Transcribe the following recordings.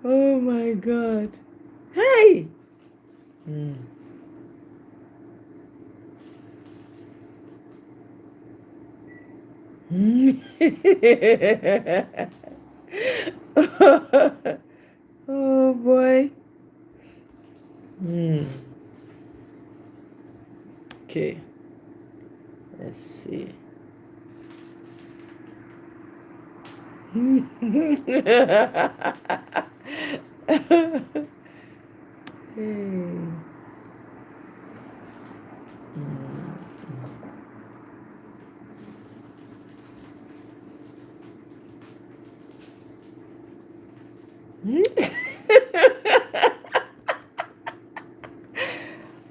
Oh my God. Hey. Mm. Oh boy. Hmm. Okay. Let's see. Hey.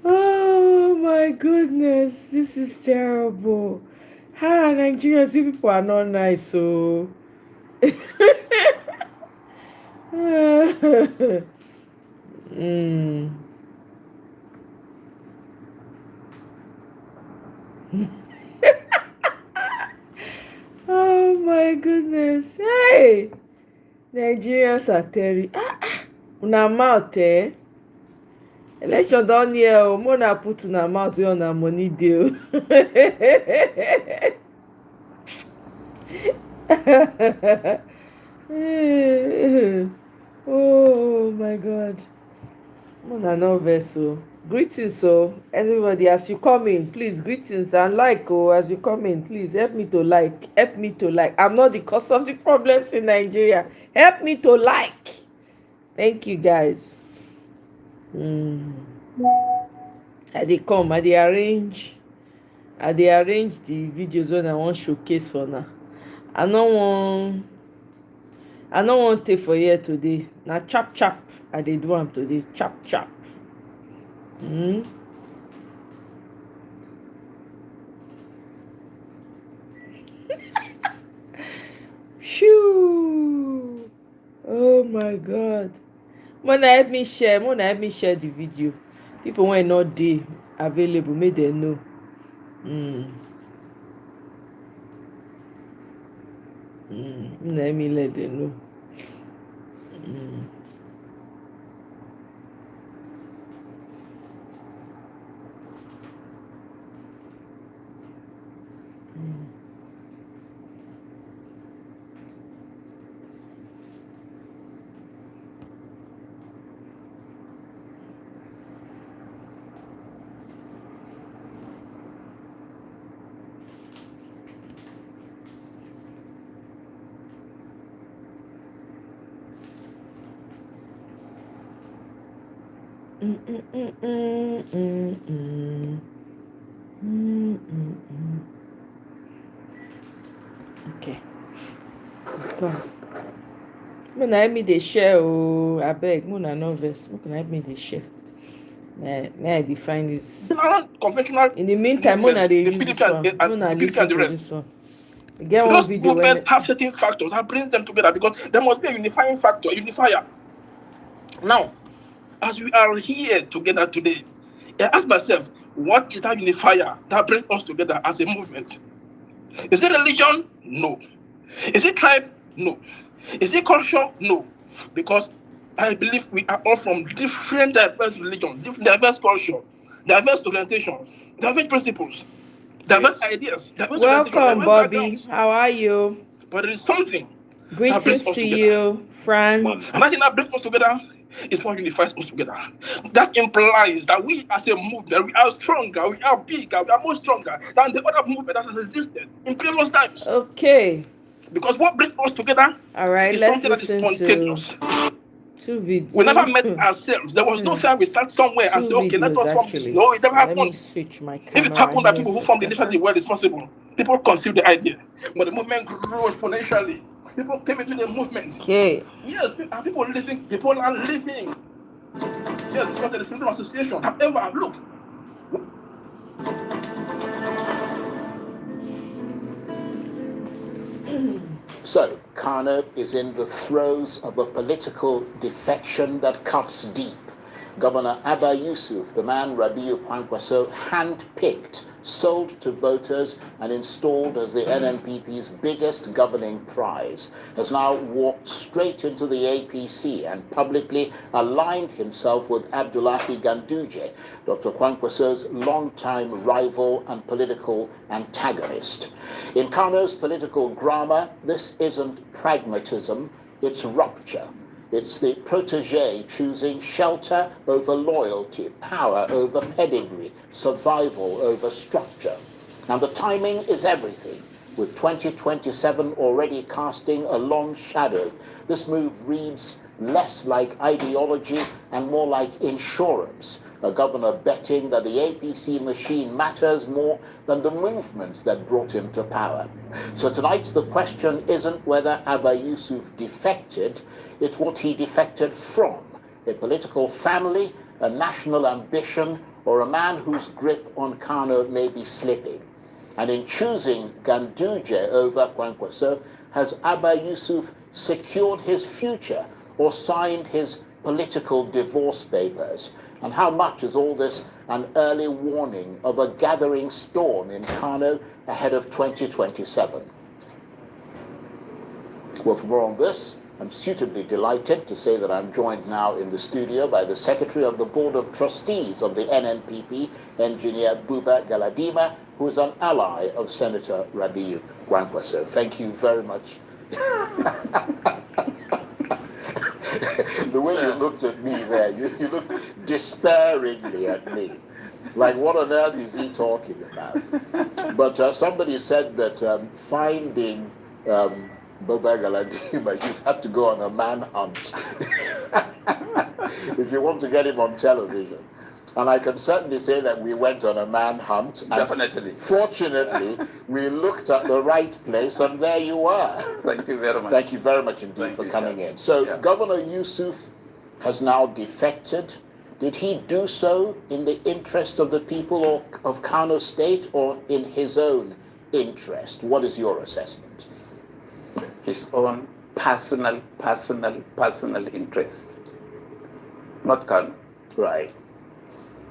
Oh my goodness, this is terrible. Ha, Nigerians, you people are not nice, so. Mm. Oh my goodness. Hey, Nigerians are terrible. Una mouth, eh? Election don near o. More na put una mouth where una money dey o. Oh my God. Una no vex o. Greetings o, everybody as you come in, please greetings and like o as you come in, please help me to like, help me to like. I'm not the cause of the problems in Nigeria. Help me to like. Thank you guys. I dey come, I dey arrange the videos when I wan showcase for now. I no wan take for here today. Na chap chap I dey do am today. Chap chap. Phew. Oh my God. Mona help me share the video. People wey no dey available make dem know. Mona help me let dem know. Okay. Come. Mona help me dey share o. Abeg, Mona no vex. Mona help me dey share. May I define this. Conventional In the meantime, Mona dey use this one. Mona listen to this one. Get one video when movements have certain factors that brings them together because there must be a unifying factor, a unifier. Now, as we are here together today, I ask myself, what is that unifier that brings us together as a movement? Is it religion? No. Is it tribe? No. Is it culture? No. Because I believe we are all from different diverse religions, diverse culture, diverse orientations, diverse principles, diverse ideas, diverse welcome, diverse Bobby. backgrounds. How are you? But there is something that brings Greetings us to together. you, Fran. And that thing that brings us together is what unifies us together. That implies that we as a movement, we are stronger, we are bigger, we are more stronger than the other movement that has existed in previous times. Okay. Because what brings us together All right, is let's something that is listen spontaneous. to two videos. We never met ourselves. There was no fair we start somewhere and say, okay, let us form this. No, it never happened. Let me switch my camera. If it happened that people who formed initially were responsible, people conceived the idea. But the movement grew exponentially. People came into the movement. Okay. Yes, are people living? People are living. Yes, because of the freedom association. However, look. So, Kano is in the throes of a political defection that cuts deep. Governor Abba Yusuf, the man Rabiu Kwankwaso handpicked, sold to voters and installed as the NNPP's biggest governing prize, has now walked straight into the APC and publicly aligned himself with Abdullahi Ganduje, Dr. Kwankwaso's longtime rival and political antagonist. In Kano's political grammar, this isn't pragmatism, it's rupture. It's the protege choosing shelter over loyalty, power over pedigree, survival over structure. And the timing is everything. With 2027 already casting a long shadow, this move reads less like ideology and more like insurance. A governor betting that the APC machine matters more than the movement that brought him to power. So tonight the question isn't whether Abba Yusuf defected, it's what he defected from: a political family, a national ambition, or a man whose grip on Kano may be slipping. And in choosing Ganduje over Kwankwaso, has Abba Yusuf secured his future or signed his political divorce papers? And how much is all this an early warning of a gathering storm in Kano ahead of 2027? Well, for more on this, I'm suitably delighted to say that I'm joined now in the studio by the Secretary of the Board of Trustees of the NNPP, Engineer Buba Galadima, who is an ally of Senator Rabiu Kwankwaso. Thank you very much. The way you looked at me there, you looked despairingly at me. Like, what on earth is he talking about? But somebody said that finding Buba Galadima, you'd have to go on a manhunt if you want to get him on television. And I can certainly say that we went on a manhunt. Definitely. Fortunately, we looked at the right place, and there you are. Thank you very much. Thank you very much indeed for coming in. So, yeah. Governor Yusuf has now defected. Did he do so in the interest of the people of Kano State or in his own interest? What is your assessment? His own personal interest, not Kano. Right.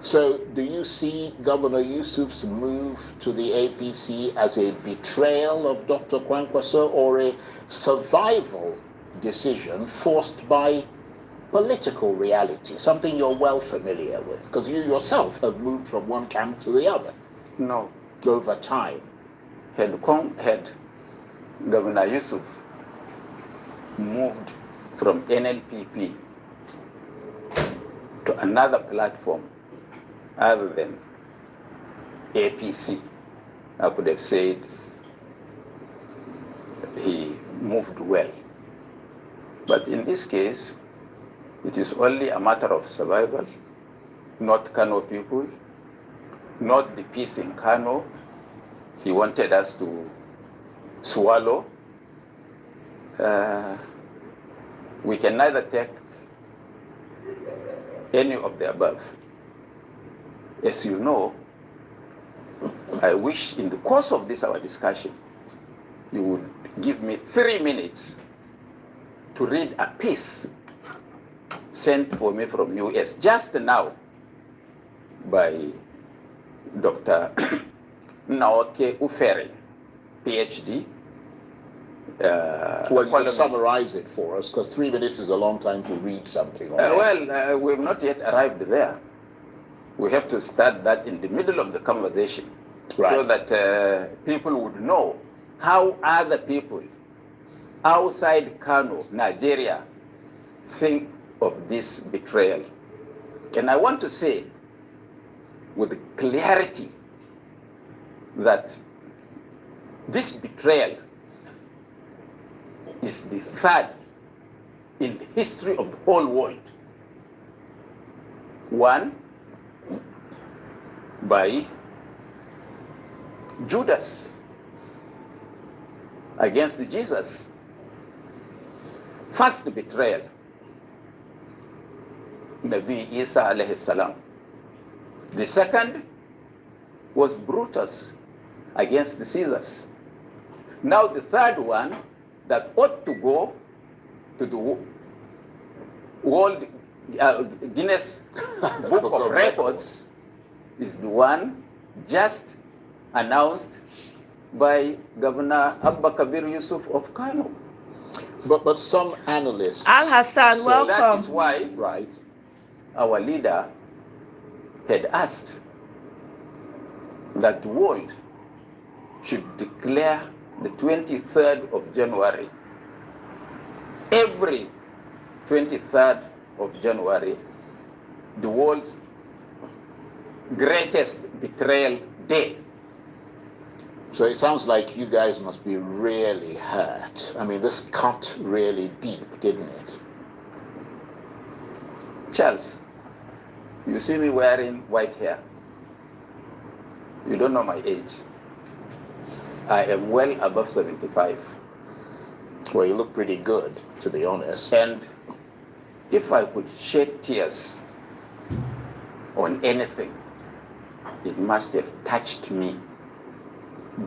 So do you see Governor Yusuf's move to the APC as a betrayal of Dr. Kwankwaso or a survival decision forced by political reality, something you're well familiar with, because you yourself have moved from one camp to the other? No. Over time. Had Governor Yusuf moved from NNPP to another platform other than APC, I could have said he moved well. But in this case, it is only a matter of survival, not Kano people, not the peace in Kano. He wanted us to swallow. We can neither take any of the above. As you know, I wish in the course of this our discussion, you would give me 3 minutes to read a piece sent for me from US just now by Dr. Naoke Ufere, PhD. Well, you can summarize it for us, because 3 minutes is a long time to read something. We have not yet arrived there. We have to start that in the middle of the conversation, right, so that people would know how other people outside Kano, Nigeria, think of this betrayal. And I want to say with clarity that this betrayal is the third in the history of the whole world. One, by Judas against Jesus. First betrayal, Nabi Isa alayhi salam. The second was Brutus against the Caesars. Now the third one that ought to go to the World Guinness Book of Records is the one just announced by Governor Abba Kabir Yusuf of Kano. But some analysts... Al Hassan, say welcome. That is why Right. our leader had asked that the world should declare the 23rd of January. Every 23rd of January, the world's greatest betrayal day. So it sounds like you guys must be really hurt. I mean, this cut really deep, didn't it? Charles, you see me wearing white hair. You don't know my age. I am well above 75. Well, you look pretty good, to be honest. And if I could shed tears on anything, it must have touched me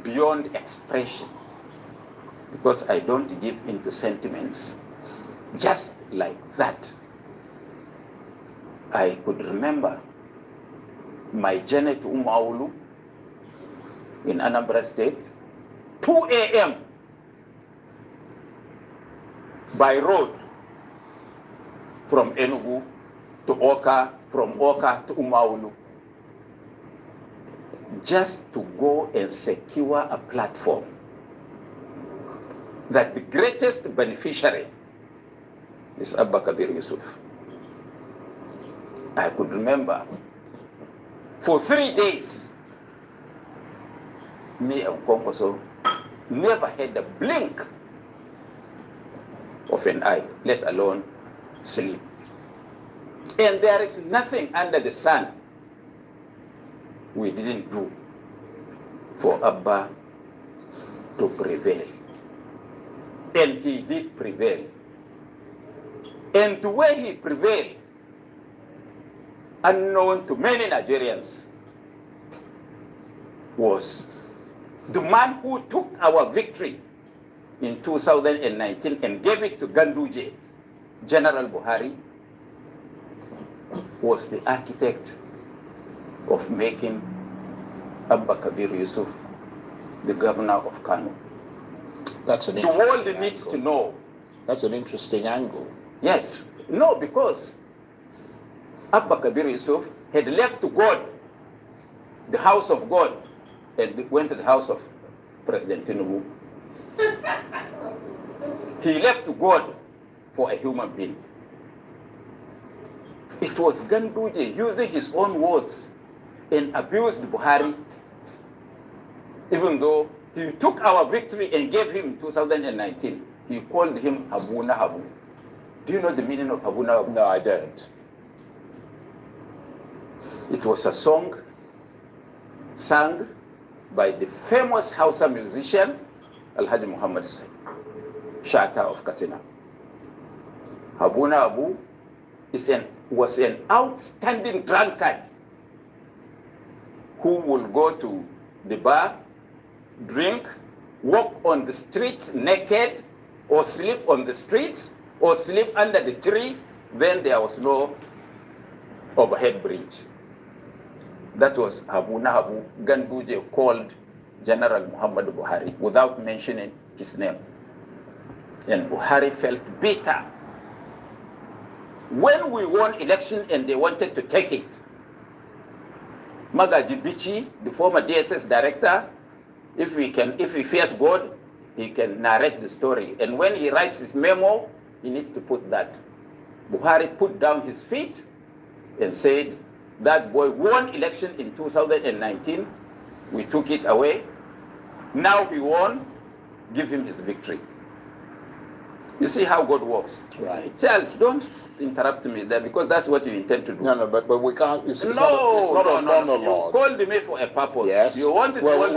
beyond expression, because I don't give into sentiments. Just like that, I could remember my journey to Umaulu in Anambra State, 2 a.m. by road from Enugu to Oka, from Oka to Umaulu, just to go and secure a platform that the greatest beneficiary is Abba Kabir Yusuf. I could remember for 3 days, me and Konkoso never had a blink of an eye, let alone sleep. And there is nothing under the sun we didn't do for Abba to prevail. And he did prevail. And the way he prevailed, unknown to many Nigerians, was the man who took our victory in 2019 and gave it to Ganduje, General Buhari, was the architect of making Abba Kabir Yusuf the governor of Kano. That's an The interesting world angle. needs to know. That's an interesting angle. Yes. No, because Abba Kabir Yusuf had left to God, the house of God, and went to the house of President Tinubu. He left to God for a human being. It was Ganduje using his own words and abused Buhari, even though he took our victory and gave him 2019. He called him Habuna Habu. Do you know the meaning of Habuna Habu? No, I don't. It was a song sung by the famous Hausa musician Alhaji Muhammad Shata of Katsina. Habuna Abu was an outstanding drunkard who will go to the bar, drink, walk on the streets naked, or sleep on the streets, or sleep under the tree. Then there was no overhead bridge. That was Habuna Habu. Ganduje called General Muhammad Buhari without mentioning his name. And Buhari felt bitter. When we won election and they wanted to take it, Magaji Bichi, the former DSS director, if he fears God, he can narrate the story. And when he writes his memo, he needs to put that. Buhari put down his feet and said, that boy won election in 2019. We took it away. Now he won. Give him his victory. You see how God works. Right. Charles, don't interrupt me there, because that's what you intend to do. No, but we can't. It's No, not a no. monologue. You called me for a purpose. Yes. You wanted well, to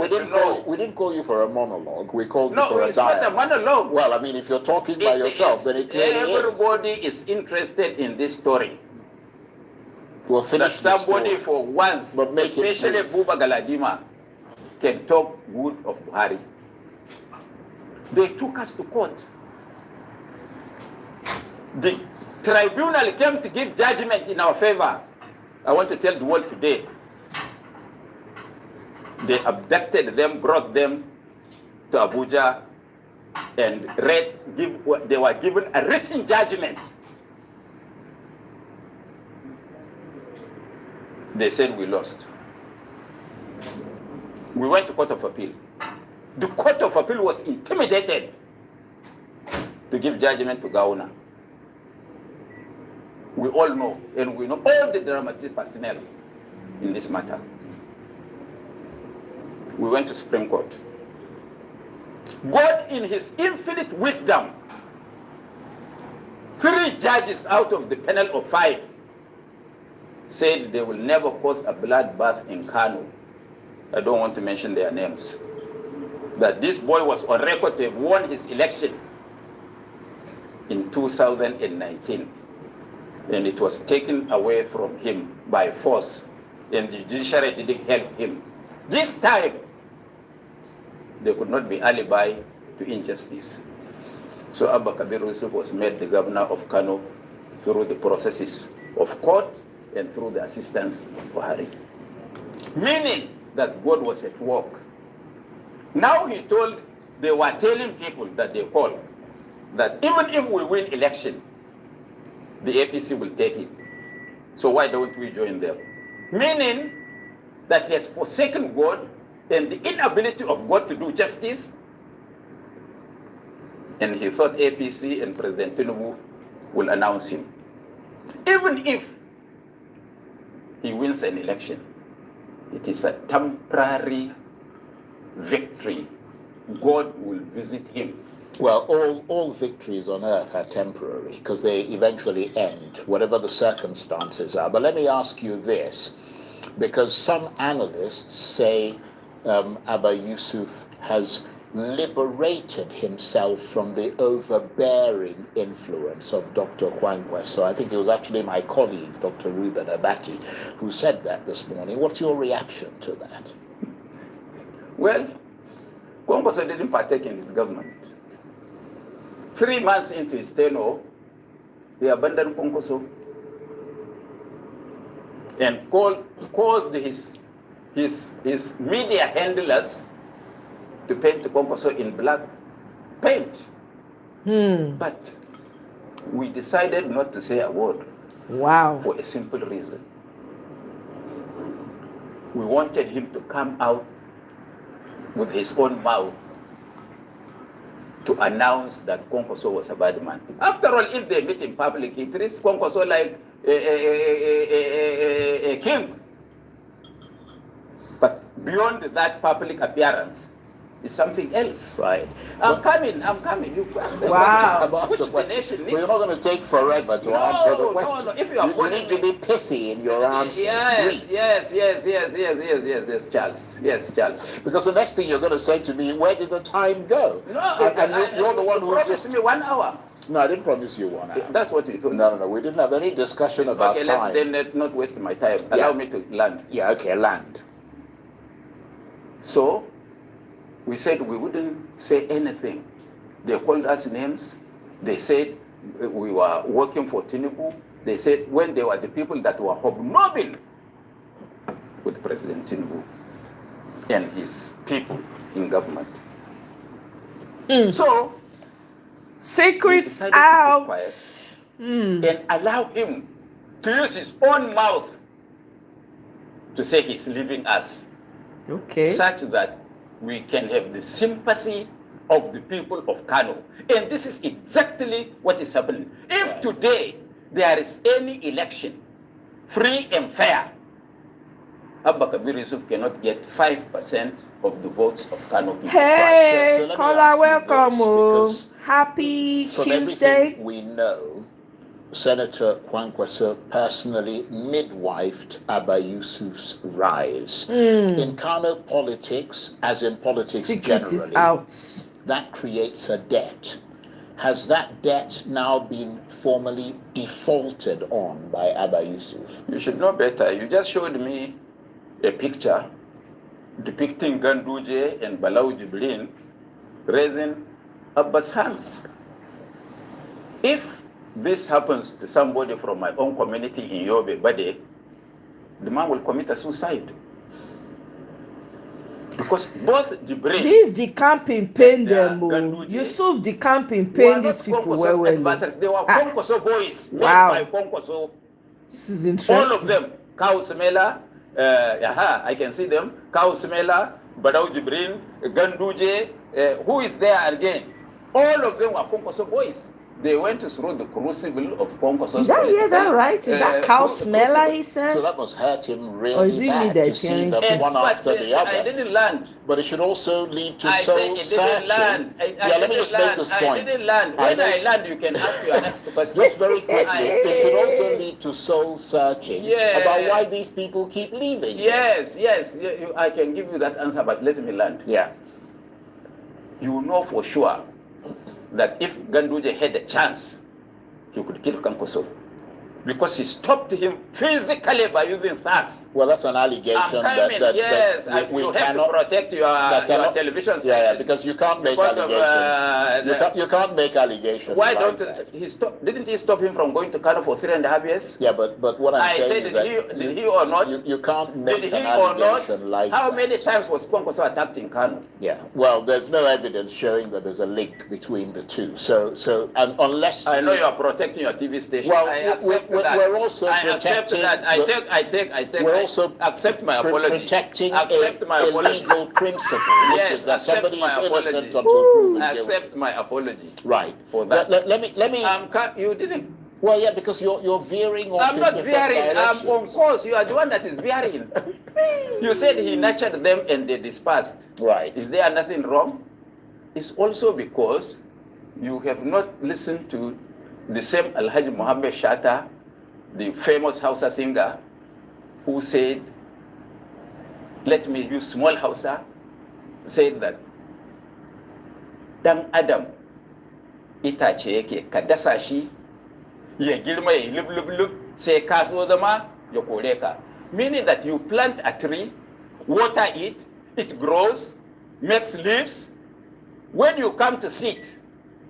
we didn't call you for a monologue. We called you for a it's not a dialogue. monologue. Well, I mean, if you're talking by yourself, then it clearly is. Everybody is interested in this story. We'll That finish the somebody story. for once, But make it especially brief. Buba Galadima, can talk good of Buhari. They took us to court. The tribunal came to give judgment in our favor. I want to tell the world today. They abducted them, brought them to Abuja, and they were given a written judgment. They said we lost. We went to Court of Appeal. The Court of Appeal was intimidated to give judgment to Gauna. We all know, and we know all the dramatic personnel in this matter. We went to Supreme Court. God, in his infinite wisdom, 3 judges out of the panel of 5 said they will never cause a bloodbath in Kano. I don't want to mention their names. That this boy was on record to have won his election in 2019. And it was taken away from him by force. And the judiciary didn't help him. This time, there could not be alibi to injustice. So Abba Kabir Yusuf was made the governor of Kano through the processes of court and through the assistance of Buhari. Meaning that God was at work. Now they were telling people that they call, that even if we win election, the APC will take it. So why don't we join them? Meaning that he has forsaken God and the inability of God to do justice. And he thought APC and President Tinubu will announce him. Even if he wins an election, it is a temporary victory. God will visit him. Well, all victories on earth are temporary because they eventually end, whatever the circumstances are. But let me ask you this, because some analysts say Abba Yusuf has liberated himself from the overbearing influence of Dr. Kwangwa. So I think it was actually my colleague, Dr. Ruben Abaki, who said that this morning. What's your reaction to that? Well, Kwangwa didn't partake in his government. 3 months into his tenure, he abandoned Konkoso and caused his media handlers to paint Konkoso in black paint. But we decided not to say a word. Wow. For a simple reason. We wanted him to come out with his own mouth to announce that Konkoso was a bad man. After all, if they meet in public, he treats Konkoso like a king. But beyond that public appearance is something else. Right. I'm coming. You ask the Wow. question. Which the nation needs. Well, you're not going to take forever to answer the question. No. If you are you need to be pithy in your answers. Yes, Charles. Yes, Charles. Because the next thing you're going to say to me, where did the time go? No, and you're the one who promised me 1 hour. No, I didn't promise you 1 hour. That's what you told me. No. We didn't have any discussion about okay, time. Let's not waste my time. Allow me to land. Yeah, okay, land. So, we said we wouldn't say anything. They called us names. They said we were working for Tinubu. They said when they were the people that were hobnobbing with President Tinubu and his people in government. So, secrets we out. to keep quiet and allow him to use his own mouth to say he's leaving us. Okay. Such that we can have the sympathy of the people of Kano. And this is exactly what is happening. If today there is any election, free and fair, Abba Kabir Yusuf cannot get 5% of the votes of Kano people. Hey, So let me caller, ask you welcome. this, because Happy from Tuesday. everything we know, Senator Kwankwaso personally midwifed Abba Yusuf's rise. In Kano politics, as in politics Secret generally, is out. that creates a debt. Has that debt now been formally defaulted on by Abba Yusuf? You should know better. You just showed me a picture depicting Ganduje and Balau Jiblin raising Abba's hands. If this happens to somebody from my own community in Yobe, Bade, the man will commit a suicide. Because both Jibril This the camping pain them. Ganduje Yusuf the camping were pain not these people Konkoso's well. advisors. They were Konkoso boys made Wow. by Konkoso. This is All interesting. of them. Kau Smela, I can see them. Kau Smela, Badau Jibril, Ganduje. Who is there again? All of them were Konkoso boys. They went through the crucible of Konkoso's. Did I hear that right? Is that cow smeller he So said? that must hurt him Or really is it me bad that's to see hearing them it? one after the I other. didn't land. But it should also lead to I said soul it didn't land. searching. Let me just make this point. I didn't land. When I land, you can ask your next question. Just very quickly, it should also lead to soul searching about why these people keep leaving. Yes. I can give you that answer, but let me land. Yeah. You know for sure that if Ganduje had a chance, he could kill Kankoso. Because he stopped him physically by using thugs. Well, that's an allegation you have cannot to protect your television station. Yeah, because you can't make allegations. You can't make allegations. Why like don't he stop? Didn't he stop him from going to Kano for 3.5 years? Yeah, but what I'm saying is that did he or not? You can't make did an he or not? allegation like How that. many times was Konkoso attacked in Kano? Yeah. Well, there's no evidence showing that there's a link between the two. So and unless I know you are protecting your TV station. Well, I accept that. we're also I accept protecting. that. I take. We're also accept my apology. Protecting accept my a apology. legal principle, which Yes, is that somebody is accept my innocent apology. until proven Accept guilty. my apology. Right. For that. Let me. You didn't. Well, yeah, because you're veering off. I'm not in different veering. I'm on directions. course. You are the one that is veering. You said he nurtured them and they dispersed. Right. Is there nothing wrong? It's also because you have not listened to the same Alhaji Muhammad Shatta, the famous Hausa singer, who said, let me use small Hausa, said that Dan Adam itace yake ka dasa shi ya girma ya lub sai ka so zama ya kore ka. Meaning that you plant a tree, water it, it grows, makes leaves. When you come to sit,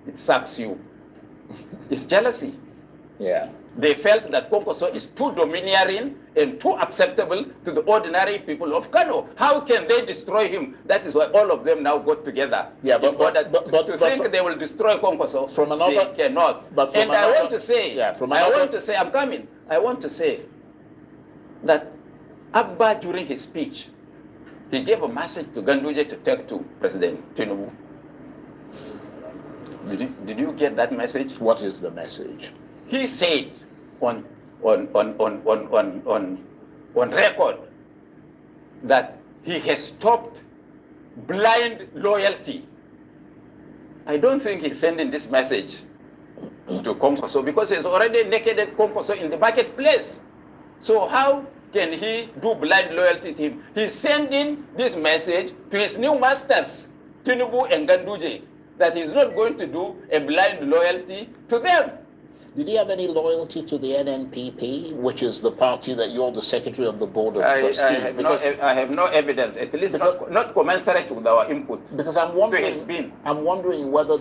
it sucks you. It's jealousy. Yeah. They felt that Konkoso is too domineering and too acceptable to the ordinary people of Kano. How can they destroy him? That is why all of them now got together. Yeah, but to think they will destroy Konkoso, from another, they cannot. But from and another, I want to say, I'm coming. I want to say that Abba, during his speech, he gave a message to Ganduje to take to President Tinubu. Did you get that message? What is the message? He said on record that he has stopped blind loyalty. I don't think he's sending this message to Konkoso because he's already nakeded Konkoso in the marketplace. So how can he do blind loyalty to him? He's sending this message to his new masters, Tinubu and Ganduje, that he's not going to do a blind loyalty to them. Did he have any loyalty to the NNPP, which is the party that you're the secretary of the board of trustees? I have no evidence, at least not commensurate with our input. Because I'm wondering whether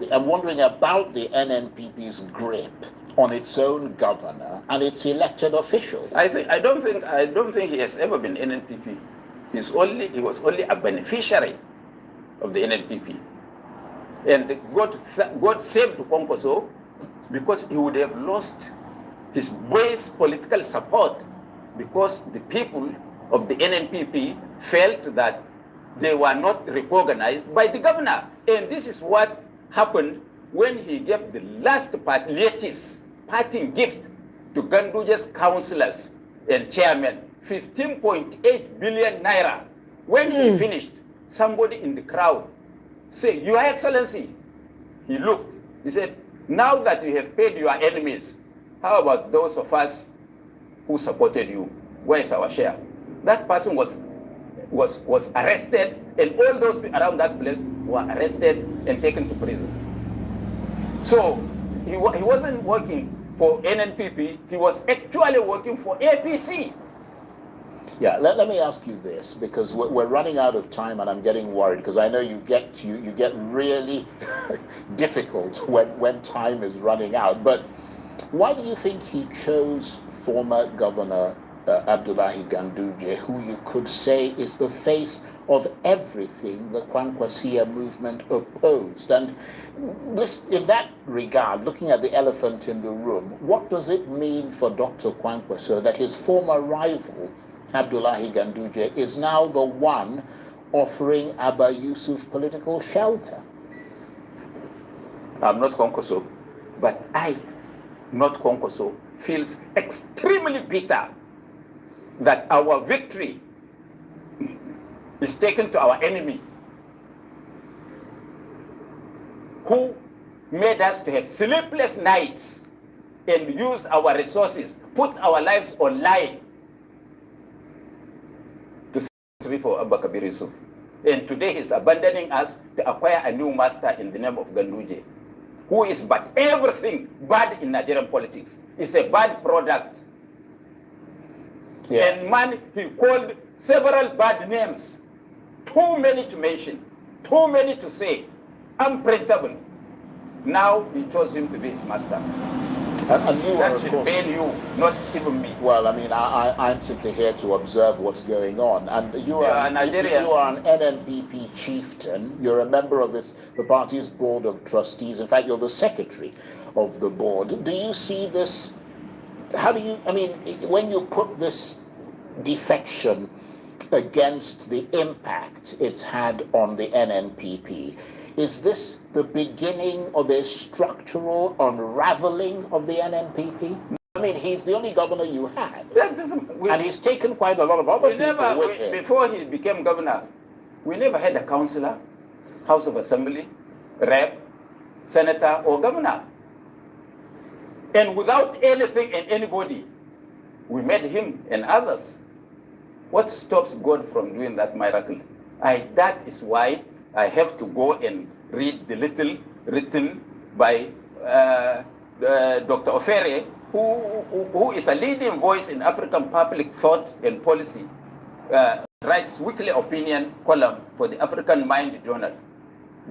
I'm wondering about the NNPP's grip on its own governor and its elected officials. I don't think he has ever been NNPP. He was only a beneficiary of the NNPP. And God saved Konkoso because he would have lost his base political support because the people of the NNPP felt that they were not recognized by the governor. And this is what happened when he gave the last palliatives, parting gift to Ganduje's councillors and chairmen, 15.8 billion naira. When he finished, somebody in the crowd said, Your Excellency, he looked, he said, now that you have paid your enemies, how about those of us who supported you? Where is our share? That person was arrested, and all those around that place were arrested and taken to prison. So he wasn't working for NNPP, he was actually working for APC. Yeah, let me ask you this, because we're running out of time and I'm getting worried, because I know you get really difficult when time is running out. But why do you think he chose former Governor Abdullahi Ganduje, who you could say is the face of everything the Kwankwasia movement opposed. And this, in that regard, looking at the elephant in the room, what does it mean for Dr. Kwankwaso that his former rival, Abdullahi Ganduje, is now the one offering Abba Yusuf political shelter? I'm not Kwankwaso, but I, not Kwankwaso, feels extremely bitter that our victory is taken to our enemy, who made us to have sleepless nights and use our resources, put our lives on line to see for Abba Kabir Yusuf. And today he's abandoning us to acquire a new master in the name of Ganduje, who is but everything bad in Nigerian politics. It's a bad product. Yeah. And man, he called several bad names. Too many to mention, too many to say, unprintable. Now he chose him to be his master. And you That are, of should course, pain you, not even me. well, I mean, I'm simply here to observe what's going on. And you are, Nigerian. you are an NNPP chieftain. You're a member of the party's board of trustees. In fact, you're the secretary of the board. Do you see this? How do you, I mean, when you put this defection against the impact it's had on the NNPP, is this the beginning of a structural unraveling of the NNPP? I mean, he's the only governor you had, and he's taken quite a lot of other people with him. Before he became governor, we never had a councillor, House of Assembly, rep, senator, or governor. And without anything and anybody, we made him and others. What stops God from doing that miracle? That is why I have to go and read the little written by Dr. Ofere, who is a leading voice in African public thought and policy, writes weekly opinion column for the African Mind Journal.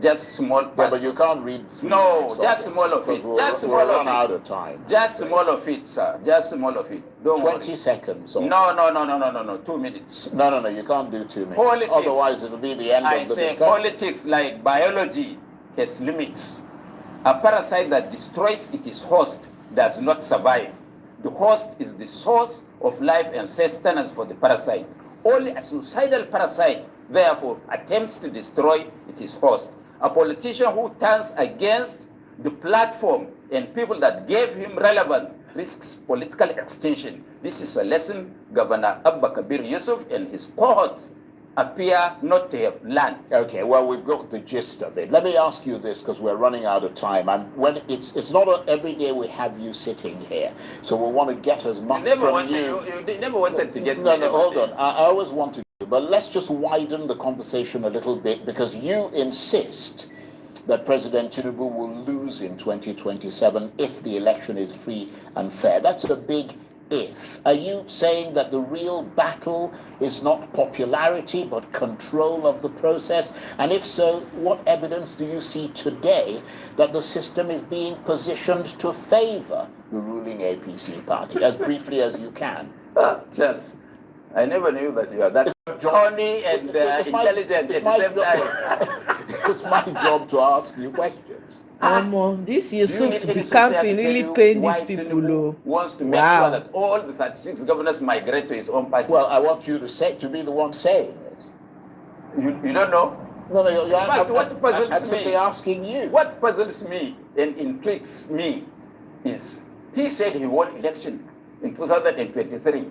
Just small part. Yeah, but you can't read. No, just small of it. Just small of it. We'll run out of time. Just small of it, sir. Just small of it. Don't 20 worry. seconds. No. 2 minutes. No. You can't do 2 minutes. Politics. Otherwise, it'll be the end I of the say discussion. politics, like biology, has limits. A parasite that destroys its host does not survive. The host is the source of life and sustenance for the parasite. Only a suicidal parasite, therefore, attempts to destroy its host. A politician who turns against the platform and people that gave him relevance risks political extinction. This is a lesson Governor Abba Kabir Yusuf and his cohorts appear not to have learned. Okay, well, we've got the gist of it. Let me ask you this, because we're running out of time, and when it's not every day we have you sitting here, so we want to get as much from you. You never wanted to get No, hold on. I always want to, but let's just widen the conversation a little bit, because you insist that President Tinubu will lose in 2027 if the election is free and fair. That's a big if. Are you saying that the real battle is not popularity but control of the process? And if so, what evidence do you see today that the system is being positioned to favor the ruling APC party? As briefly as you can. Charles, I never knew that you are that funny and intelligent at the same time. It's my job to ask you questions. This Yusuf, the campaign really paying these people. Oh. Wants to make sure that all the 36 governors migrate to his own party. Well, I want you to be the one saying it. You don't know? No, what puzzles I'm simply asking you. What puzzles me and intrigues me is he said he won election in 2023.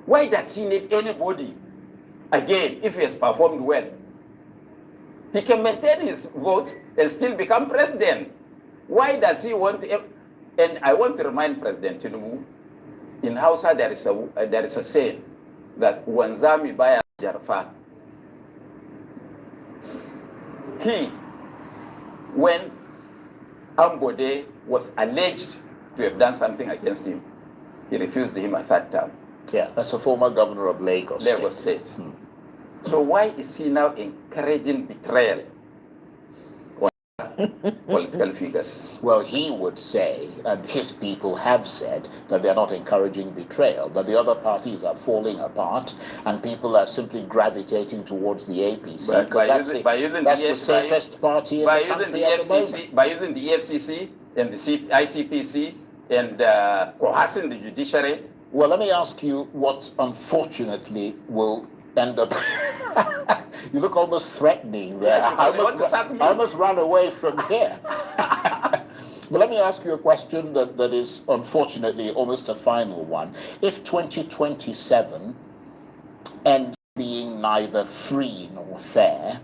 Why does he need anybody again if he has performed well? He can maintain his votes and still become president. Why does he want to? And I want to remind President Tinubu, in Hausa there is a saying that wanzami baya jarfa. When Ambode was alleged to have done something against him, he refused him a third term. Yeah, that's a former governor of Lagos State. So why is he now encouraging betrayal? political figures. Well, he would say, and his people have said, that they're not encouraging betrayal, but the other parties are falling apart, and people are simply gravitating towards the APC, because that's the safest party in the country at the moment. By using the FCC and the ICPC and coercing the judiciary. Well, let me ask you what, unfortunately, will end up... You look almost threatening there. Yes, I must run away from here. But let me ask you a question that is unfortunately almost a final one. If 2027 ends being neither free nor fair,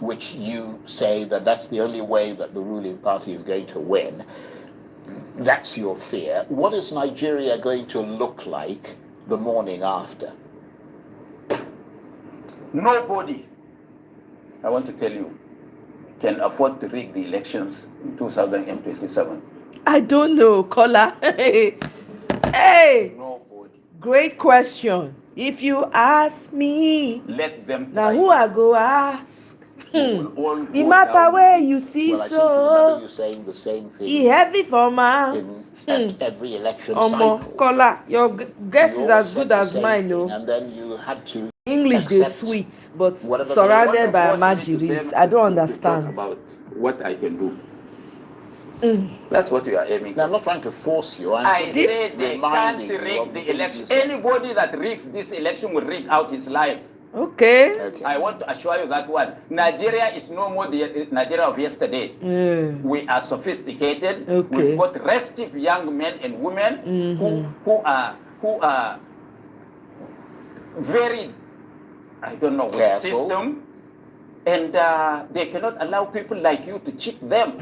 which you say that that's the only way that the ruling party is going to win, that's your fear. What is Nigeria going to look like the morning after? Nobody, I want to tell you, can afford to rig the elections in 2027. I don't know, Kola. Hey, Nobody. great question. If you ask me, Let them now try who it. I go ask? We will all The go matter down. where you see Well, I seem to remember so, you saying the same he thing heavy for mouth. at every election cycle. Kola, your guess You is all as said good the as same mine, thing, no. and then you had to English they accept sweet, but whatever they surrounded want. by Force me to marginaries. say- I don't to talk understand. about what I can do. That's what you are aiming Now, at. I'm not trying to force you. I'm I just said they can't reminding you of rig the the things election. you said. Anybody that rigs this election will rig out his life. Okay. Okay. I want to assure you that one. Nigeria is no more the Nigeria of yesterday. Yeah. We are sophisticated. Okay. We've got restive young men and women who are very, I don't know, with the Careful. system, and they cannot allow people like you to cheat them.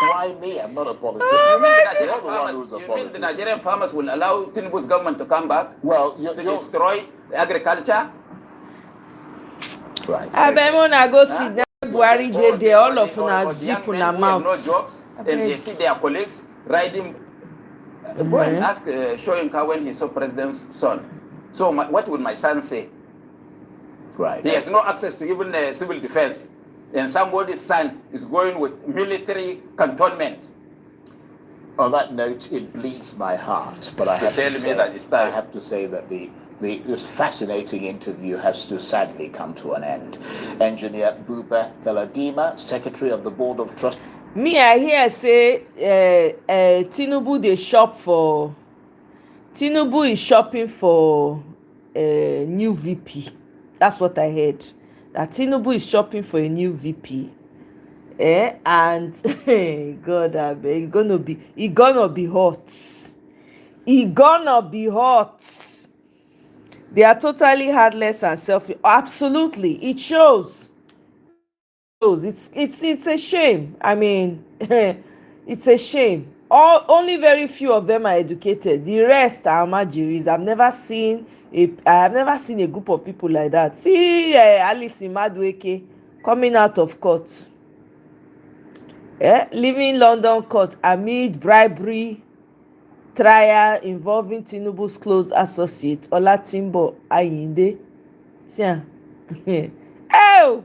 Why me? I'm not a politician. You mean the You're Nigerian the one farmers? who's a You mean the politician. Nigerian farmers will allow Tinubu's government to come back Well, to you're destroy agriculture? right. I bet when I go sit down, Buhari Or dey all of the una young zip men una who have no mouth. jobs and they see their colleagues riding. Go and ask Shoyinka when he saw president's son. So what would my son say? Right. He has no access to even civil defense. And somebody's son is going with military cantonment. On that note, it bleeds my heart, but I have tell to me say, that it's time. I have to say that this fascinating interview has to sadly come to an end. Engineer Buba Galadima, Secretary of the Board of Trustees. Me, I hear say Tinubu dey shop for. Tinubu is shopping for new VP. That's what I heard. That Tinubu is shopping for a new VP. And God, I beg, he gonna be hot. He gonna be hot. They are totally heartless and selfish. Absolutely, it shows. It's a shame. I mean, it's a shame. Only very few of them are educated. The rest are marginaries. I have never seen a group of people like that. See Alice Madueke coming out of court. Leaving London court amid bribery trial involving Tinubu's close associate Olatimbo Ayinde. See, oh,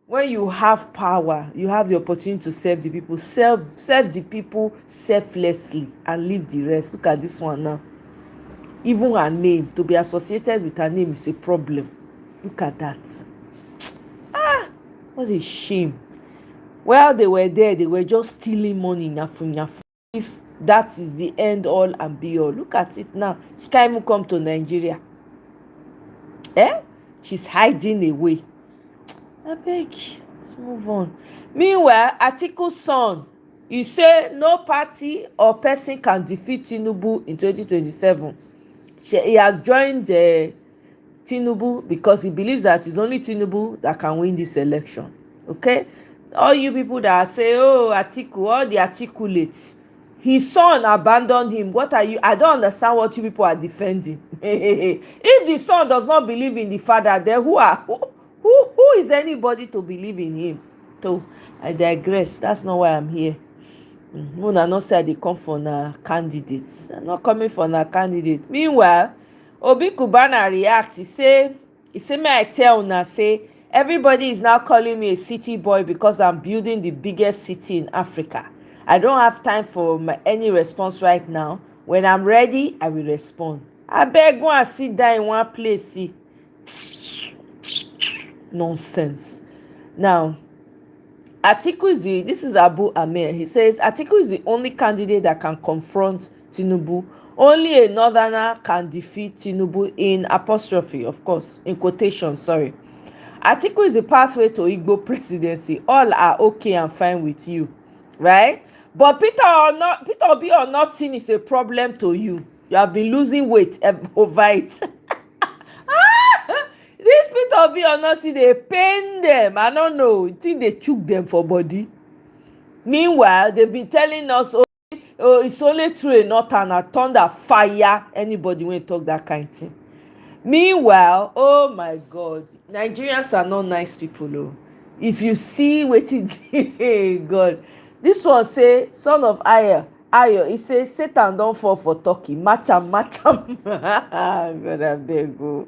when you have power, you have the opportunity to serve the people. Serve the people selflessly and leave the rest. Look at this one now. Even her name, to be associated with her name is a problem. Look at that. What a shame. While they were there, they were just stealing money. Nyafu. If that is the end all and be all. Look at it now. She can't even come to Nigeria. She's hiding away. I beg, let's move on. Meanwhile, Atiku's son, you say no party or person can defeat Tinubu in 2027. He has joined Tinubu because he believes that it's only Tinubu that can win this election. Okay? All you people that say, oh, Atiku, all the articulates, his son abandoned him. What are you? I don't understand what you people are defending. If the son does not believe in the father, then who is anybody to believe in him? So I digress. That's not why I'm here. Una no say I dey come for na candidates. I'm not coming for na candidate. Meanwhile, Obi Kubana react. He say may I tell una say Everybody is now calling me a city boy because I'm building the biggest city in Africa. I don't have time for any response right now. When I'm ready, I will respond. Abeg, go and sit down in one place. See. Nonsense. Now, this is Abu Amir. He says Atiku is the only candidate that can confront Tinubu. Only a northerner can defeat Tinubu, in apostrophe, of course, in quotation, sorry. Atiku is the pathway to Igbo presidency. All are okay and fine with you, right? But Peter Obi or nothing is a problem to you. You have been losing weight over it. This Peter Obi or nothing, they pain them. I don't know. I think they chook them for body. Meanwhile, they've been telling us, oh, it's only through a northern and thunder fire anybody when talk that kind of thing. Meanwhile, oh my God, Nigerians are not nice people. Oh. If you see wetin God, this one say, son of Ayo, he say Satan don fall for turkey, match am. God abeg o.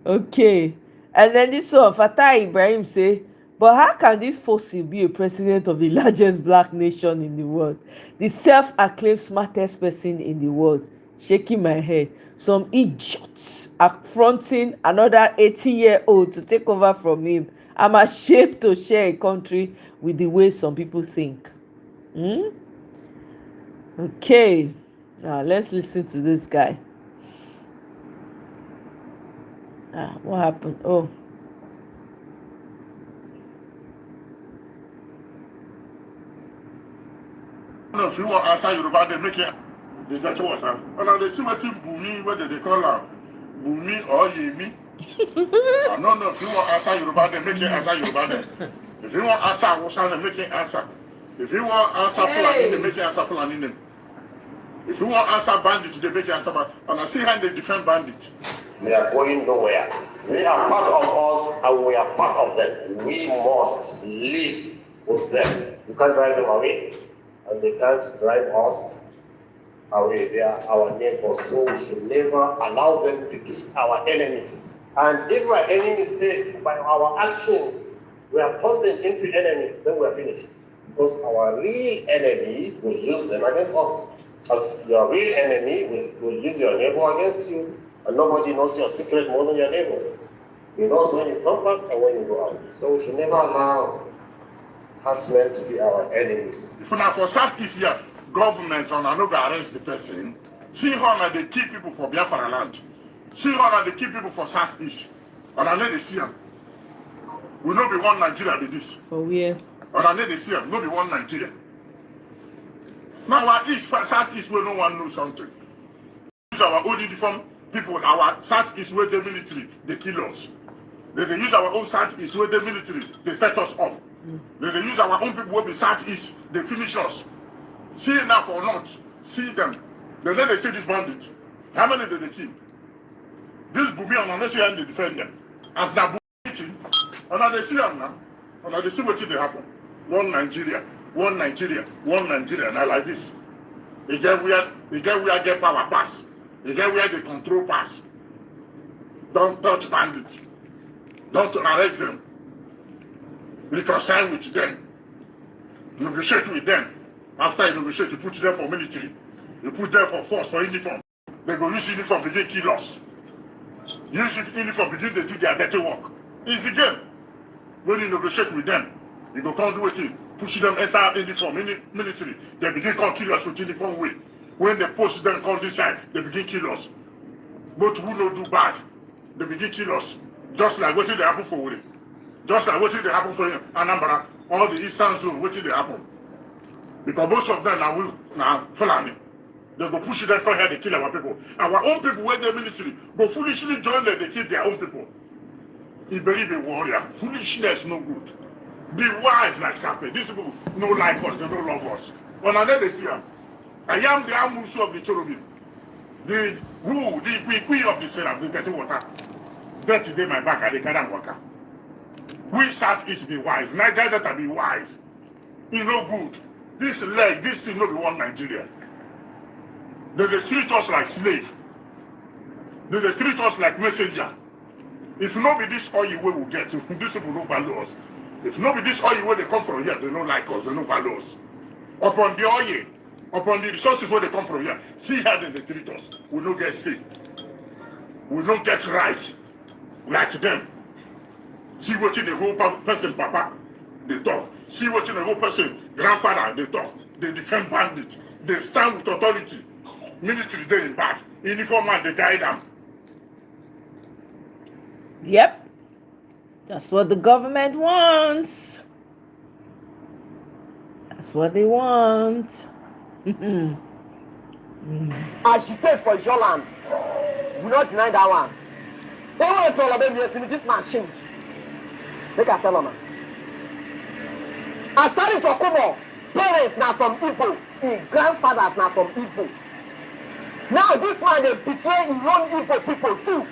Okay. And then this one, Fatai Ibrahim say, but how can this fossil be a president of the largest black nation in the world? The self-acclaimed smartest person in the world. Shaking my head. Some idiots are fronting another 80-year-old to take over from him. I'm ashamed to share a country with the way some people think. Okay. Now let's listen to this guy. What happened? Oh. No, if you want to answer Yoruba, they make it. They get water. And they see what Bumi, whether they call her Bumi or Yemi. I don't know if you want to answer Yoruba, they make it answer Yoruba. If you want to answer Hausa, they make it answer. If you want to answer Fulani, they make it answer Fulani. If you want to answer bandits, they make it answer bandits. And I see how they defend bandits. They are going nowhere. They are part of us and we are part of them. We must live with them. You can't drive them away and they can't drive us away. They are our neighbors, so we should never allow them to be our enemies. And if our enemies mistakes by our actions, we have turned them into enemies, then we are finished. Because our real enemy will use them against us. As your real enemy will use your neighbor against you. And nobody knows your secret more than your neighbor. He knows when you come back and when you go out. So we should never allow herdsmen to be our enemies. If not for Southeast here, government on no go arrest the person. See how they keep people for Biafra land. See how they keep people for Southeast. And I know they see them. We know be one Nigeria be this. For where? And I know they see them. No be one Nigeria. Now our East, Southeast where no one knows something. Use our own uniform people, our Southeast where the military, they kill us. They use our own Southeast where the military, they set us up. They use our own people where the Southeast, they finish us. See enough or not, see them. Then they say this bandit. How many did they kill? This Bubi and Anesi they defend them. As na Bubi, and they see them now. And they see what they happen. One Nigeria, one Nigeria, one Nigeria. Now like this. They get where get power pass. They get where they control pass. Don't touch bandits. Don't arrest them. Reconcile with them. Negotiate with them. After you negotiate, you put them for military. You put them for force, for uniform. They go use uniform begin kill us. Use uniform begin to do their dirty work. It's the game. When you negotiate with them, you go come do it. Push them enter uniform, military. They begin come kill us with uniform way. When they post them come this side, they begin kill us. But who no do bad, they begin kill us. Just like what did they happen for Uri. Just like what did they happen for Anambra, all the eastern zone, what did they happen? Because most of them now Fulani. They go push them, come here, they kill our people. Our own people, when the military, go foolishly join them, they kill their own people. He believe a warrior. Foolishness no good. Be wise like Sape. These people no like us, they don't love us. But now they see them. I am the Amusu of the cherubim. The queen of the seraph, the dirty water. Dirty day my back, I the carry worker. We Southeast be wise. Nigeria that be wise. You know good. This thing no be one Nigeria. They treat us like slave. They treat us like messenger. If not be this oil we will get, these people no value us. If not be this oil where they come from here, they don't like us, they no value us. Upon the oil, upon the resources where they come from here, see how they treat us. We don't get sick. We don't get right like them. See what in the whole person, papa, they talk. See what in the whole person, grandfather, they talk. They defend bandits. They stand with authority. Military, they in back. Uniform man, they guide them. Yep. That's what the government wants. That's what they want. Agitate for your land. We not deny that one. They want to tell about me, this man change. Make I tell them. I started to come on. Parents now from Igbo. His grandfathers now from Igbo. Now this man they betray his own Igbo people too.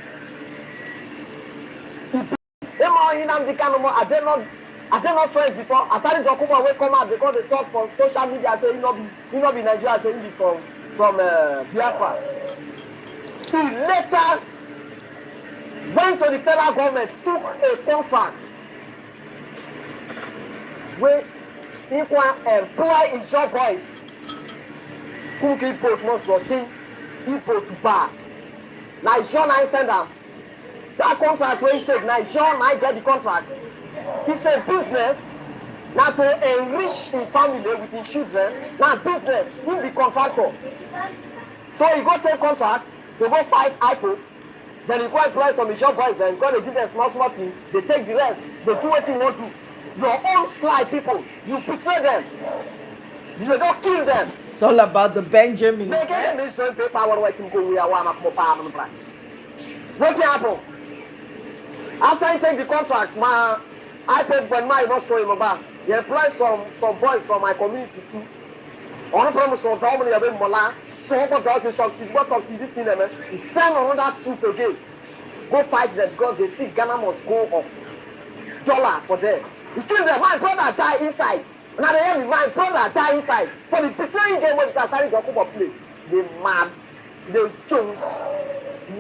I did not friends before. I started to come on. We come out because they talk from social media. Say you know be Nigeria. Say you be from Biafra. He later went to the federal government, took a contract where he can employ his job boys who keep both most routine, people to bar. Nigerian I send them. That contract where he take Nigerian I get the contract. It's a business now to enrich his family with his children. Now business, he be contractor. So he go take contract, they go fight IPO, then he go employ some his job boys and because they give them small thing, they take the rest, they do what you want to. Your own sly people, you betray them. You don't kill them. It's all about the Benjamins. They get them this same paper where you go we are one of more power on the price. What happen? After he take the contract, my I paid when my not show him about. He employ some boys from my community too. On the promise of Dominic Abel Mola, so what does he succeed? What succeeded in them? He send another troop again. Go fight them because they see Ghana must go off. $1 for them. He killed them. My brother die inside. Now they have my brother die inside. For the betraying game when they are starting to come up play. They mad. They choose.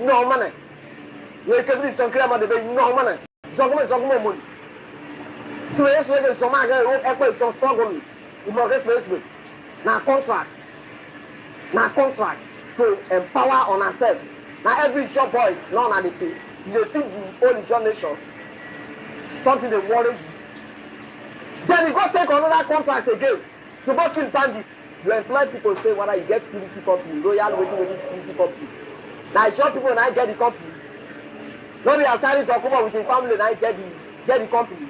No money. You can do some clear money. They no money. Some money. So yes, we get some money. We some struggle. We must get with. Now contract to empower on ourselves. Now every job boys, none of the thing. You think the whole Asian nation, something they worry. Then you go take another contract again to go kill bandits. You employ people say whether you get security company, royal waiting with this security company. Now sure people when I get the company. Nobody has started to come up with the family and I get the company.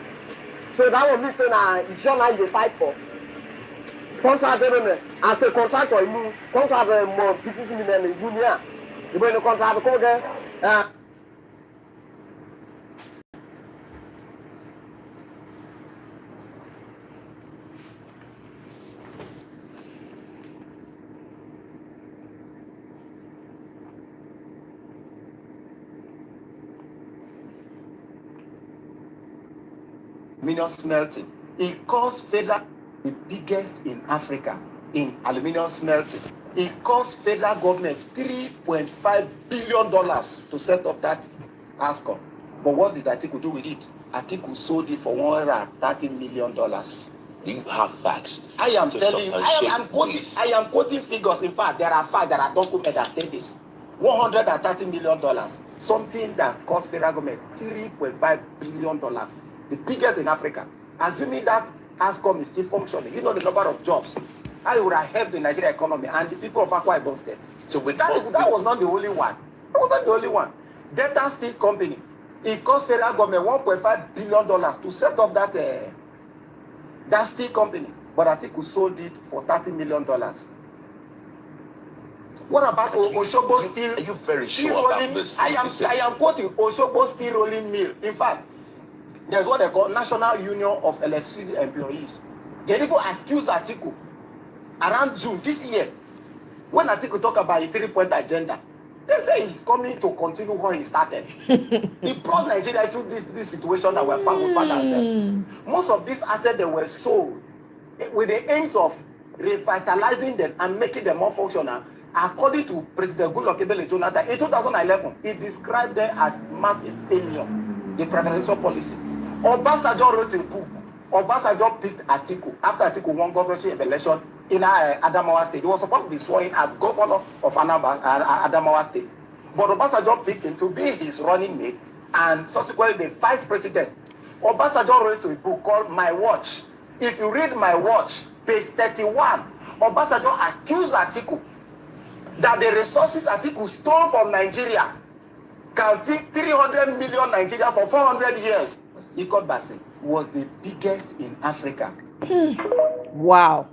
So that will listen and sure now you fight for. Contract as a contractor, you contract more PTT in union. You bring the contract come again. Aluminium smelting. It costs federal the biggest in Africa in aluminium smelting. It cost federal government $3.5 billion to set up that ASCOM. But what did Atiku do with it? Atiku sold it for $130 million. You have facts. I am telling you, I am quoting figures. In fact, there are facts that are documented that state this. $130 million. Something that cost federal government $3.5 billion. The biggest in Africa. Assuming that ASCOM is still functioning, you know the number of jobs. I would have helped the Nigerian economy and the people of Akwa Ibom State. So that was not the only one. That was not the only one. Delta Steel Company, it cost federal government $1.5 billion to set up that steel company. But Atiku sold it for $30 million. What about Osogbo Steel? Are you very sure about this? I am quoting Osogbo Steel Rolling Mill. In fact, there's what they call National Union of Electricity Employees. They even accused Atiku around June this year. When Atiku talk about a 3-point agenda, they say he's coming to continue what he started. He brought Nigeria to this situation that we found ourselves. Most of these assets that were sold with the aims of revitalizing them and making them more functional. According to President Goodluck Ebele Jonathan in 2011, he described them as massive failure. the preferential policy. Obasanjo wrote a book. Obasanjo picked Atiku after Atiku won governorship election in Adamawa State. He was supposed to be sworn in as governor of Adamawa State. But Obasanjo picked him to be his running mate and subsequently the vice president. Obasanjo wrote a book called My Watch. If you read My Watch, page 31, Obasanjo accused Atiku that the resources Atiku stole from Nigeria can feed 300 million Nigeria for 400 years. Ikot Basin was the biggest in Africa. Wow.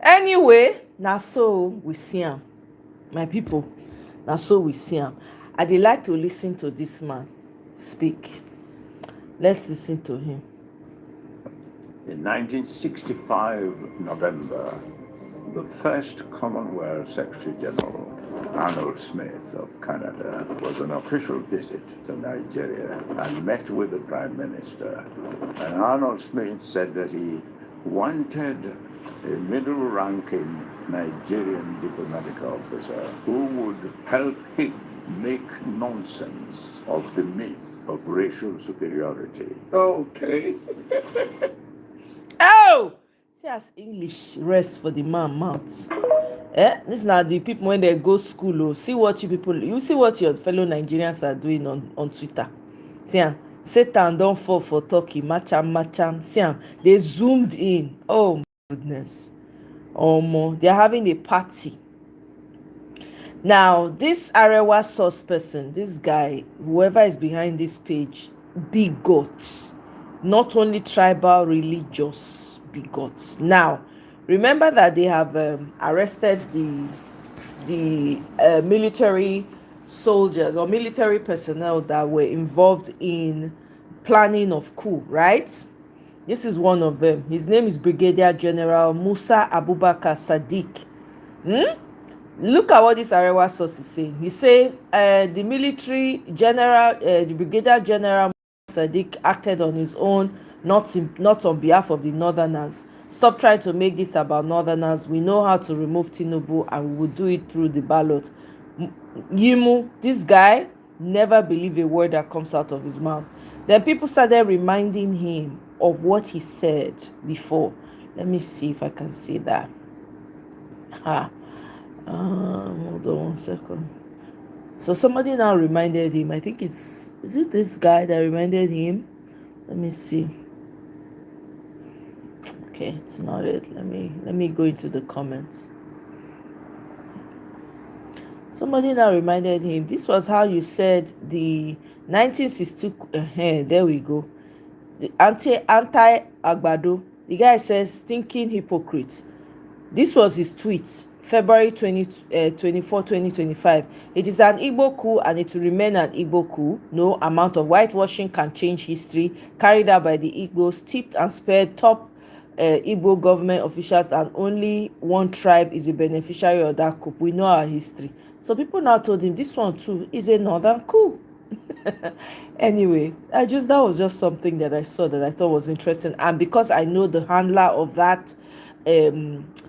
Anyway, now so we see him. My people, now so we see him. I'd like to listen to this man speak. Let's listen to him. In 1965 November, the first Commonwealth Secretary General, Arnold Smith of Canada, was on official visit to Nigeria and met with the Prime Minister. And Arnold Smith said that he wanted a middle-ranking Nigerian diplomatic officer who would help him make nonsense of the myth of racial superiority. Okay. Oh! See as English rest for the man mouth. This now the people when they go school. Oh, see what you see what your fellow Nigerians are doing on Twitter. See, Satan don't fall for Turkey. Macham. See, they zoomed in. Oh my goodness. They're having a party. Now, this Arewa source person, this guy, whoever is behind this page, bigots. Not only tribal, religious bigots. Now, remember that they have arrested the military soldiers or military personnel that were involved in planning of coup, right? This is one of them. His name is Brigadier General Musa Abubakar Sadiq. Look at what this Arewa source is saying. He's saying the military general, the Brigadier General Sadiq acted on his own, not on behalf of the Northerners. Stop trying to make this about Northerners. We know how to remove Tinubu and we will do it through the ballot. Yimu, this guy, never believe a word that comes out of his mouth. Then people started reminding him of what he said before. Let me see if I can see that. Hold on 1 second. So somebody now reminded him. I think is it this guy that reminded him? Let me see. Okay, it's not it. Let me go into the comments. Somebody now reminded him. This was how you said the 1962. There we go. The anti-Agbado. The guy says stinking hypocrite. This was his tweet. February 24, 2025. It is an Igbo coup and it will remain an Igbo coup. No amount of whitewashing can change history carried out by the Igbos, tipped and spared top Igbo government officials, and only one tribe is a beneficiary of that coup. We know our history. So people now told him this one too is a northern coup. Anyway, that was just something that I saw that I thought was interesting, and because I know the handler of that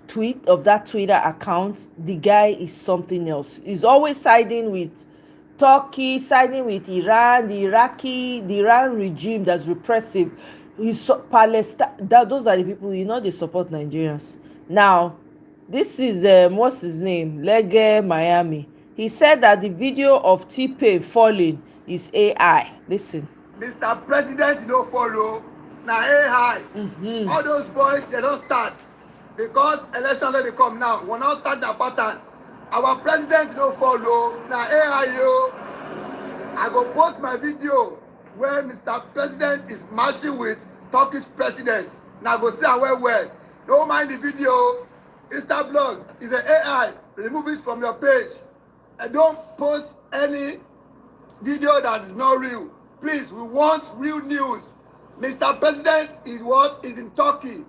tweet of that Twitter account, the guy is something else. He's always siding with Turkey, siding with Iran, the Iran regime that's repressive. He's Palestine. Those are the people, they support Nigerians. Now, this is what's his name? Lege Miami. He said that the video of T-Pain falling is AI. Listen. Mr. President, no follow. Now AI. All those boys, they don't start. Because election they come now, we not start the pattern. Our president no follow. Now AI I go post my video where Mr. President is marching with Turkish president. Now go see well. Don't mind the video. Insta blog is an AI. Remove it from your page. And don't post any video that is not real. Please, we want real news. Mr. President is in Turkey.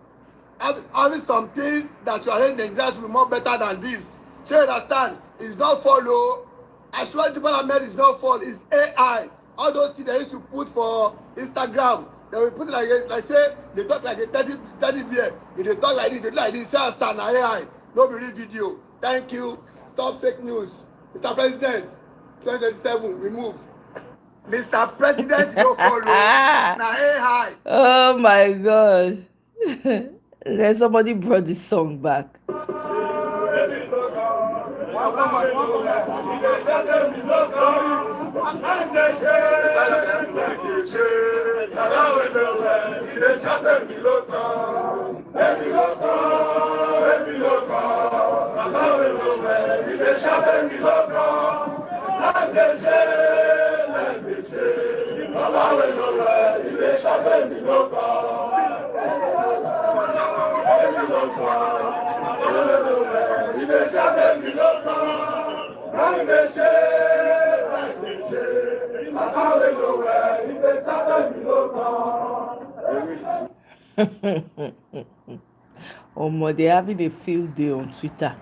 Having some things that you are hearing that will be more better than this. So you understand? It's not follow. I swear to God, is not follow. It's AI. All those things they used to put for Instagram, they will put it like say they talk like a 30 beer. If they talk like this, they do like this. Say understand AI. No be real video. Thank you. Stop fake news. Mr. President, 2027, we move. Mr. President, no follow. Now, hey, hi. Oh my God. Then somebody brought the song back. Omo, they're having a field day on Twitter.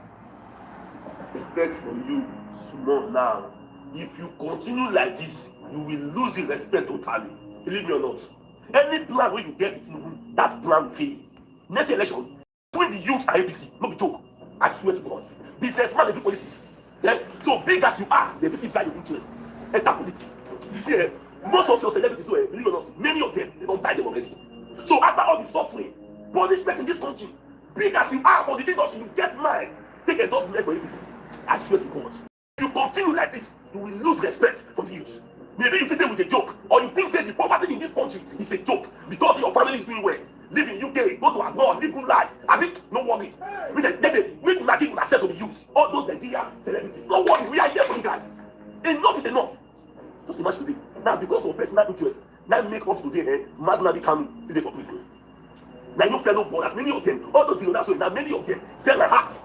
Respect from you small now. If you continue like this, you will lose the respect totally. Believe me or not. Any plan where you get it, that plan fail. Next election, when the youth are ABC, no be joke. I swear to God. Businessman and politics. Yeah? So big as you are, they visit by your interest. Enter politics. See, most of your celebrities, believe it or not, many of them, they don't die them already. So after all the suffering, punishment in this country, big as you are for the industry, you get mad. Take a dozen for ABC. I swear to God. If you continue like this, you will lose respect from the youth. Maybe you say with a joke, or you think say the poverty in this country is a joke because your family is doing well. Live in UK, go to abroad, live good life. I mean, no worry. Make una give una set to the youth. All those Nigerian celebrities, no worry. We are here for you guys. Enough is enough. Just imagine today. Now, because of personal interest, now make up today, Maznadi Kano today for prison. Now your fellow brothers, many of them, all those billionaires, now many of them sell their hearts.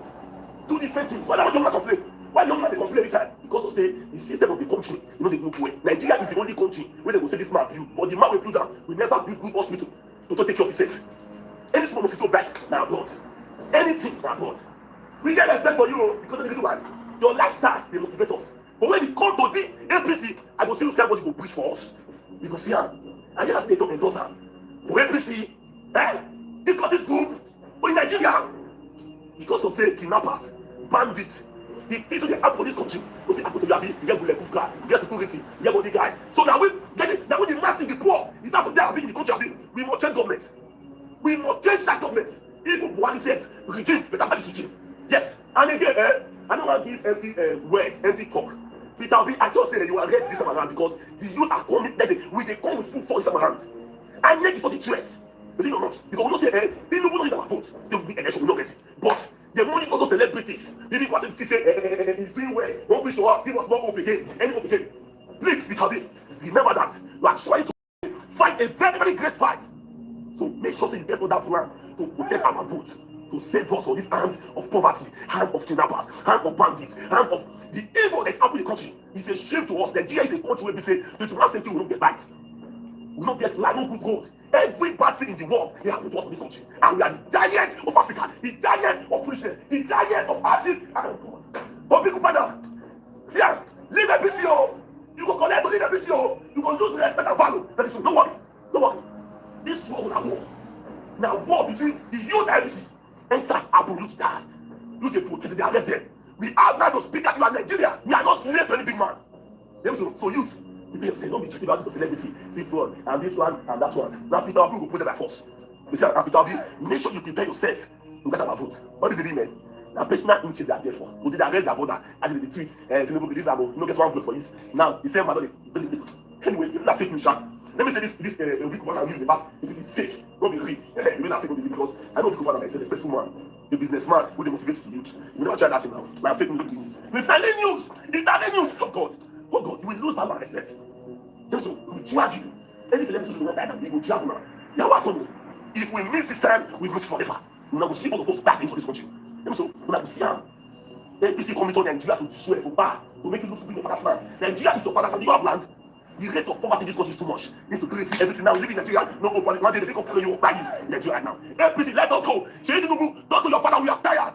Do different things. Why young man complain? Why young man they complain every time? Because of say the system of the country, they move well. Nigeria is the only country where they will say this man build, but the man will build down. We never build good hospital to take care of himself. Any small mosquito bite, now blood. Anything, now blood. We get respect for you because of the reason why your lifestyle they motivate us. But when it comes to the APC, I go see you what you go preach for us. You go see her. And you they don't endorse her. For APC, this country is good. But in Nigeria, because of say kidnappers, bandits, the things they have for this country. You say, I go to Yabi, you get bulletproof car, you get security, you get bodyguard. So now when the massive, the poor, is not there in the country. We must change government. We must change that government. Even Buhari says, regime, better than this regime. Yes. And again, I don't want to give empty words, empty talk. Peter Obi, I just say that you are ready this time around because the youth are coming, they come with full force this time around. And next is for the threat. Believe it or not, because we don't say, they don't know our vote. They will be election, we don't get it. But the money for those celebrities, maybe what they say, he's doing well, don't preach to us, give us more hope again, any hope again. Please, Peter Obi, remember that you are trying to fight a very, very great fight. So make sure you get on that plan to protect our vote, to save us from this hand of poverty, hand of kidnappers, hand of bandits, hand of the evil that's happening in the country. It's a shame to us. Nigeria is a country where we say, 21st century, we don't get light. We don't get light, no good gold. Every bad thing in the world, they happen to us in this country. And we are the giants of Africa, the giants of foolishness, the giants of hardship. And God. But people, brother, see, leave APC, you go collect to leave APC, you go lose respect and value. That is, don't worry, don't worry. This war will have war. Now, war between the youth and APC. And stars absolute die. Look at protest, they arrest them. We have now to speak at you in Nigeria. We are not slaves to any big man. So youth, people say, don't be treated about this celebrity. See this one, and this one, and that one. Now Peter Obi will put them by force. You say, Peter Obi, make sure you prepare yourself to get our vote. What is the men? Now personal interest they are there for. Who did arrest their brother? I did the tweet, and Tinubu release them, you know, get one vote for this. Now, the same man, anyway, you not fake news. Let me say this week one I'm using about this is fake. Don't be real. You may not fake because I know the one myself, especially one, the businessman who they motivate the youth. You never try that thing now. My fake news. It's not news. Oh God, you will lose that man respect. So we will drag you. Any celebrities will not die, we will drag you now. Yeah, what's on? If we miss this time, we miss forever. We will see all of us back into this country. So we will see how APC coming to Nigeria to destroy it, to make you look to be your father's land. Nigeria is your father's land. You have land. The rate of poverty in this country is too much. Insecurity, everything now. We live in Nigeria. No one day they think of telling you by you in Nigeria right now. APC, let us go. Don't to your father, we are tired.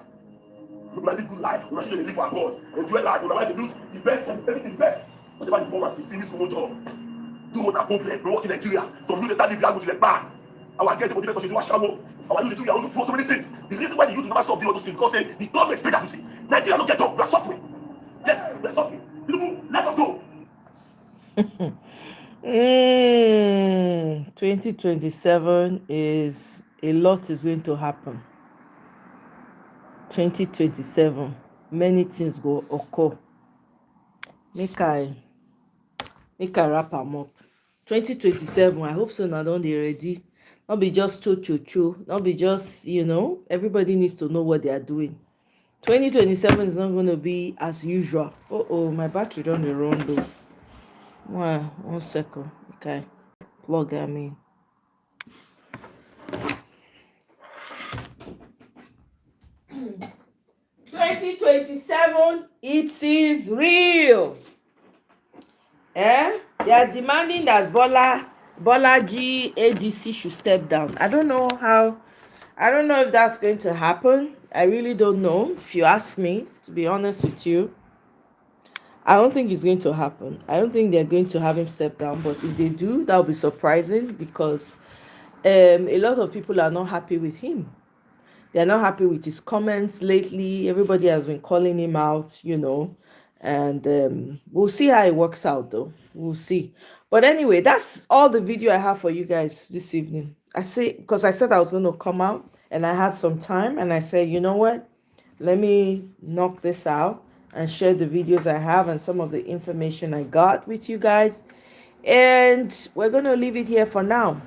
We will live good life. We will live for abroad. Enjoy life. We will do the best from everything best. Whatever the performance is, finish for job. Do what a problem. We work in Nigeria. Some new that live here go to the bar. Our girls motivate us to do a shadow. Our youth do your own for so many things. The reason why the youth never stop doing all those things because the government fake that. Nigeria don't get job. We are suffering. Yes, we are suffering. Let us go. 2027 is a lot is going to happen. 2027, many things go occur. Make I wrap am up. 2027, I hope so. Now don't they ready? Not be just cho. Not be just, everybody needs to know what they are doing. 2027 is not going to be as usual. Oh, my battery don't run though. One second. Okay, plug am in. 2027, it is real. They are demanding that Bolaji ADC should step down. I don't know if that's going to happen. I really don't know. If you ask me, to be honest with you, I don't think it's going to happen. I don't think they're going to have him step down. But if they do, that will be surprising because a lot of people are not happy with him. They're not happy with his comments lately. Everybody has been calling him out, and we'll see how it works out though. We'll see. But anyway, that's all the video I have for you guys this evening. Because I said I was going to come out and I had some time, and I said, you know what, let me knock this out and share the videos I have and some of the information I got with you guys. And we're going to leave it here for now.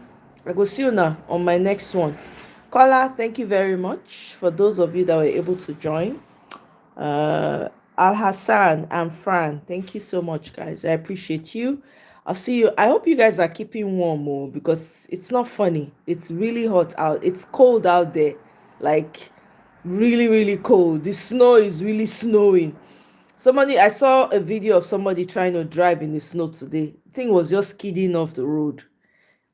I will see you now on my next one. Kola, thank you very much for those of you that were able to join. Al Hassan and Fran, thank you so much, guys. I appreciate you. I'll see you. I hope you guys are keeping warm because it's not funny. It's really hot out. It's cold out there. Like really, really cold. The snow is really snowing. I saw a video of somebody trying to drive in the snow today. The thing was just skidding off the road.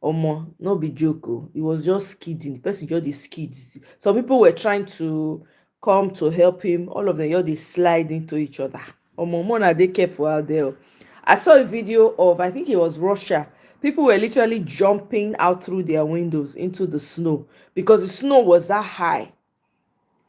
Omo, no be joke. It was just skidding. The person just dey skid. Some people were trying to come to help him. All of them just dey slide into each other. Omo, more na dey careful out there. I saw a video of, I think it was Russia. People were literally jumping out through their windows into the snow because the snow was that high.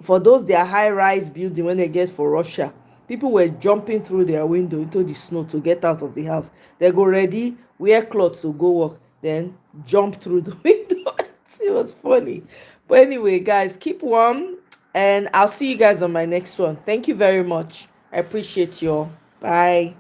For those their high-rise building when they get for Russia, people were jumping through their window into the snow to get out of the house. They go ready, wear clothes to go work, then jump through the window. It was funny. But anyway, guys, keep warm, and I'll see you guys on my next one. Thank you very much. I appreciate you all. Bye.